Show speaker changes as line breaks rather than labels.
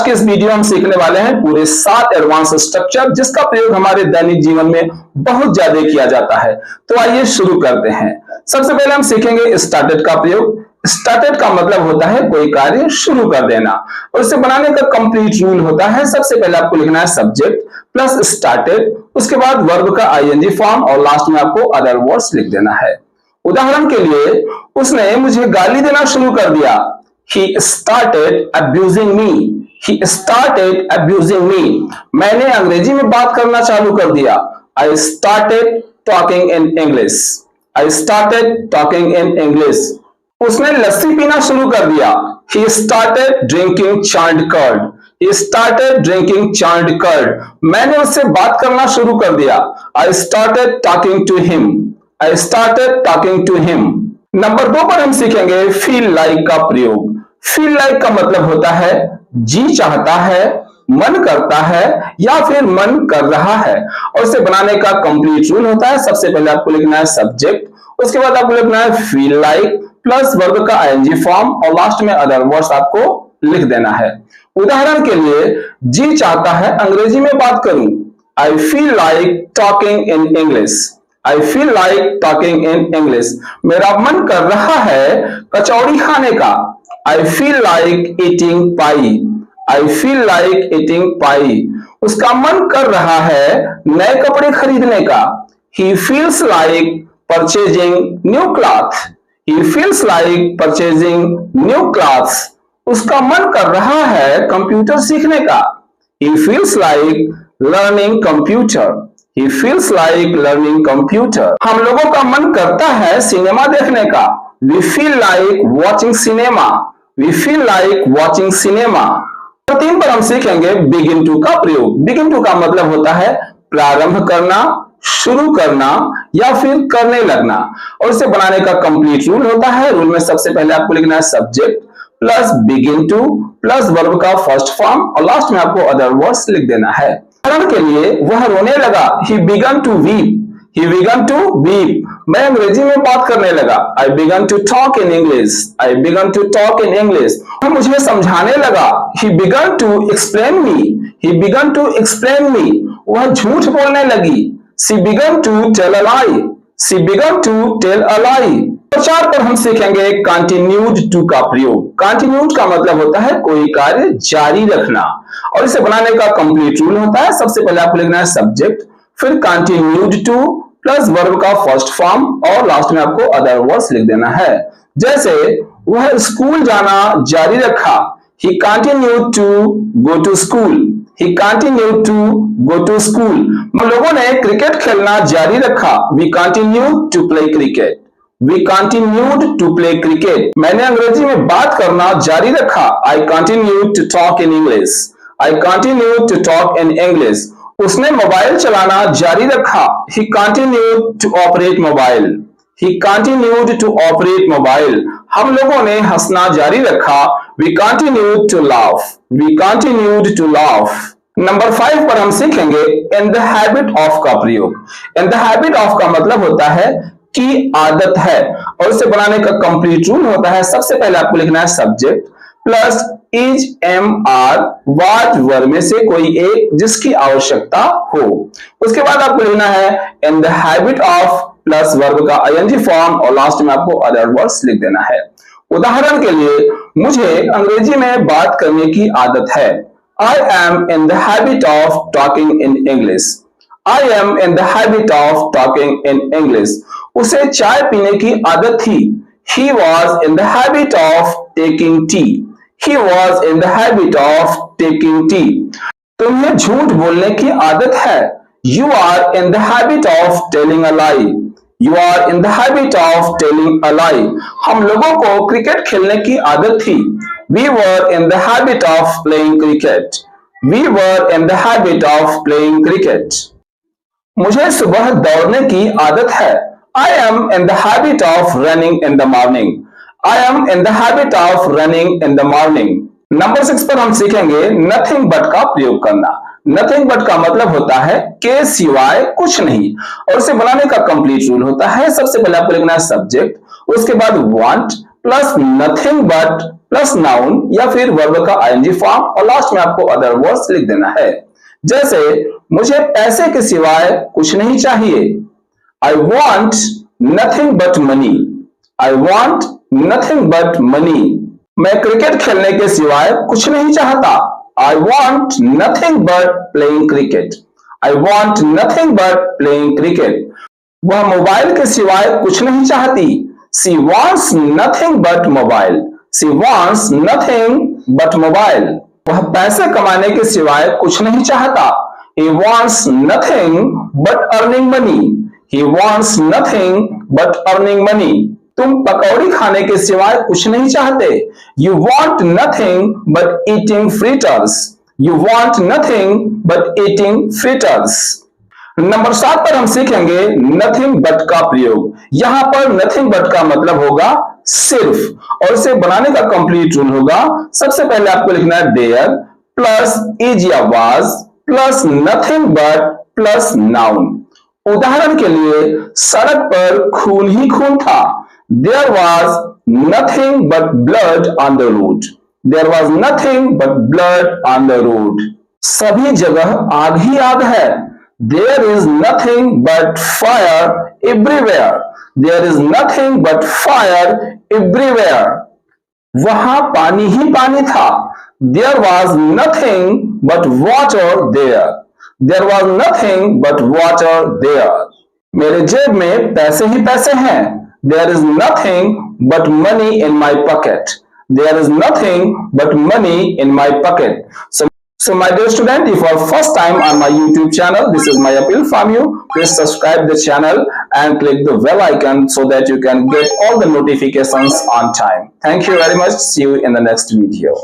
के इस वीडियो में हम सीखने वाले हैं पूरे 7 एडवांस स्ट्रक्चर जिसका प्रयोग हमारे दैनिक जीवन में बहुत ज्यादा किया जाता है। तो आइए शुरू करते हैं। सबसे पहले हम सीखेंगे स्टार्टेड का प्रयोग। स्टार्टेड का मतलब होता है कोई कार्य शुरू कर देना, और इसे बनाने का कंप्लीट रूल होता है सबसे पहले आपको लिखना है सब्जेक्ट प्लस स्टार्टेड, उसके बाद वर्ब का आईएनजी फॉर्म और लास्ट में आपको अदर वर्ड्स लिख देना है। उदाहरण के लिए, उसने मुझे गाली देना शुरू कर दिया। He started abusing me. He started abusing me. मैंने अंग्रेजी में बात करना चालू कर दिया। I started talking in English. I started talking in English. उसने लस्सी पीना शुरू कर दिया। He started drinking churned curd. He started drinking churned curd. मैंने उससे बात करना शुरू कर दिया। I started talking to him. I started talking to him. Number 2 पर हम सीखेंगे feel like का प्रयोग। feel like का मतलब होता है जी चाहता है, मन करता है या फिर मन कर रहा है, और इसे बनाने का कंप्लीट रूल होता है सबसे पहले आपको लिखना है सब्जेक्ट, उसके बाद आपको लिखना है feel like प्लस वर्ब का आईएनजी फॉर्म और लास्ट में अदर वर्ड्स आपको लिख देना है। उदाहरण के लिए, जी चाहता है अंग्रेजी में बात करूं। I feel like talking in English. I feel like talking in English. मेरा मन कर रहा है कचौड़ी खाने का। I feel like eating pie. I feel like eating pie. उसका मन कर रहा है नए कपड़े खरीदने का। He feels like purchasing new cloth. He feels like purchasing new clothes. उसका मन कर रहा है कंप्यूटर सीखने का। He feels like learning computer. He feels like learning computer. हम लोगों का मन करता है सिनेमा देखने का। We feel like watching cinema. We feel like watching cinema. 3 पर हम सीखेंगे begin to का प्रयोग। begin to का मतलब होता है प्रारंभ करना, शुरू करना या फिर करने लगना, और इसे बनाने का कंप्लीट रूल होता है। रूल में सबसे पहले आपको लिखना है subject plus begin to plus verb का फर्स्ट फॉर्म और लास्ट में आपको अदर वर्ड्स लिख देना है। उदाहरण के लिए, वह रोने लगा। He began to weep. He began to weep. मैं अंग्रेजी में बात करने लगा। I began to talk in English. I began to talk in English. वह मुझे समझाने लगा। He began to explain me. He began to explain me. वह झूठ बोलने लगी। She began to tell a lie. She began to tell a lie. 4 पर हम सीखेंगे continued to का प्रयोग। continued का मतलब होता है कोई कार्य जारी रखना, और इसे बनाने का कंप्लीट रूल होता है सबसे पहले आपको लिखना है सब्जेक्ट, फिर continued to प्लस वर्ब का फर्स्ट फॉर्म और लास्ट में आपको अदर वर्ड्स लिख देना है। जैसे, वह स्कूल जाना जारी रखा। He continued to go to school. He continued to go to school. हम लोगों ने क्रिकेट खेलना जारी रखा। We continued to play cricket. We continued to play cricket. मैंने अंग्रेजी में बात करना जारी रखा। I continued to talk in English. I continued to talk in English. उसने मोबाइल चलाना जारी रखा। He continued to operate mobile. He continued to operate mobile. हम लोगों ने हंसना जारी रखा। We continued to laugh. We continued to laugh. Number 5 पर हम सीखेंगे in the habit of का प्रयोग। in the habit of का मतलब होता है की आदत है, और इसे बनाने का कंप्लीट रूल होता है सबसे पहले आपको लिखना है subject plus is am are was verb में से कोई एक जिसकी आवश्यकता हो, उसके बाद आपको लिखना है in the habit of plus verb का आईएनजी फॉर्म और लास्ट में आपको अदर वर्ड्स लिख देना है। उदाहरण के लिए, मुझे अंग्रेजी में बात करने की आदत है। I am in the habit of talking in English. I am in the habit of talking in English. उसे चाय पीने की आदत थी। He was in the habit of taking tea. He was in the habit of taking tea. तुम्हें झूठ बोलने की आदत है। You are in the habit of telling a lie. You are in the habit of telling a lie. हम लोगों को cricket खेलने की आदत थी। We were in the habit of playing cricket. We were in the habit of playing cricket. मुझे सुबह दौड़ने की आदत है। I am in the habit of running in the morning. I am in the habit of running in the morning. Number 6 पर हम सीखेंगे nothing but का प्रयोग करना। nothing but का मतलब होता है के सिवाय कुछ नहीं, और उसे बनाने का कंप्लीट रूल होता है सबसे पहले आपको लिखना है सब्जेक्ट, उसके बाद want plus nothing but plus noun या फिर वर्ब का आईएनजी फॉर्म और लास्ट में आपको अदर वर्ड्स लिख देना है। जैसे मुझे पैसे के सिवाय कुछ नहीं चाहिए। I want nothing but money. I want nothing but money. मैं क्रिकेट खेलने के सिवाय कुछ नहीं चाहता। I want nothing but playing cricket. I want nothing but playing cricket. वह मोबाइल के सिवाय कुछ नहीं चाहती। She wants nothing but mobile. She wants nothing but mobile. वह पैसे कमाने के सिवाय कुछ नहीं चाहता। He wants nothing but earning money. He wants nothing but earning money. तुम पकौड़ी खाने के सिवाय कुछ नहीं चाहते। You want nothing but eating fritters. You want nothing but eating fritters. Number 7 पर हम सीखेंगे nothing but का प्रयोग। यहां पर nothing but का मतलब होगा सिर्फ, और इसे बनाने का कंप्लीट रूल होगा। सबसे पहले आपको लिखना है there प्लस is या was plus nothing but plus noun। उदाहरण के लिए सड़क पर खून ही खून था। There was nothing but blood on the road. There was nothing but blood on the road. सभी जगह आग ही आग है। There is nothing but fire everywhere. There is nothing but fire everywhere. वहां पानी ही पानी था। There was nothing but water there. There was nothing but water there. मेरे जेब में पैसे ही पैसे हैं। There is nothing but money in my pocket. There is nothing but money in my pocket. So my dear student, if you are first time on my YouTube channel, this is my appeal from you. Please subscribe the channel and click the bell icon so that you can get all the notifications on time. Thank you very much. See you in the next video.